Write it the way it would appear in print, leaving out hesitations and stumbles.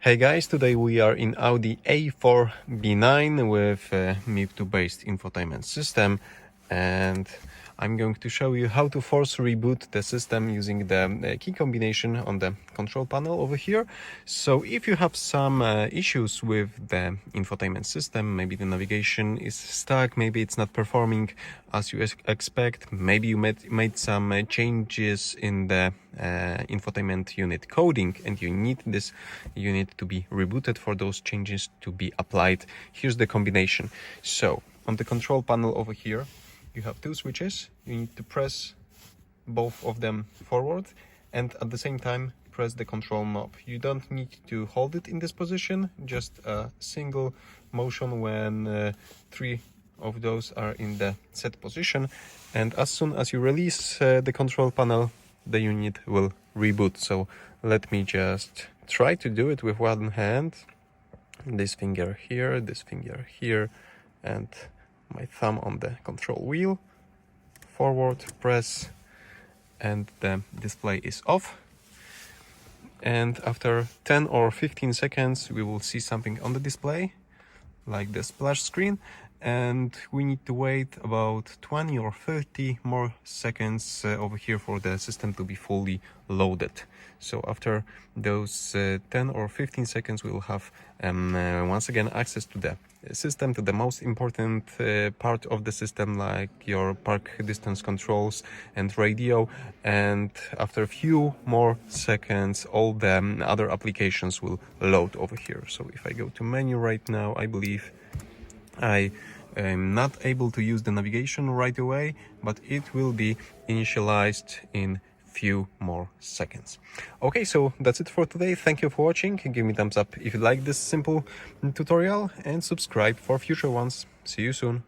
Hey guys, today we are in Audi A4 B9 with MIB2 based infotainment system, and I'm going to show you how to force reboot the system using the key combination on the control panel over here. So if you have some issues with the infotainment system, maybe the navigation is stuck, maybe it's not performing as you expect, maybe you made some changes in the infotainment unit coding and you need this unit to be rebooted for those changes to be applied. Here's the combination. So on the control panel over here you have two switches. You need to press both of them forward and at the same time press the control knob. You don't need to hold it in this position, just a single motion when three of those are in the set position, and as soon as you release the control panel, the unit will reboot. So let me just try to do it with one hand. This finger here, and my thumb on the control wheel. Forward press, and the display is off. And after 10 or 15 seconds, we will see something on the display, like the splash screen. And we need to wait about 20 or 30 more seconds over here for the system to be fully loaded. So after those 10 or 15 seconds, we will have once again access to the system, to the most important part of the system, like your park distance controls and radio. And after a few more seconds, all the other applications will load over here. So if I go to menu right now, I believe I am not able to use the navigation right away, but it will be initialized in few more seconds. Okay, so that's it for today. Thank you for watching. Give me thumbs up if you like this simple tutorial and subscribe for future ones. See you soon.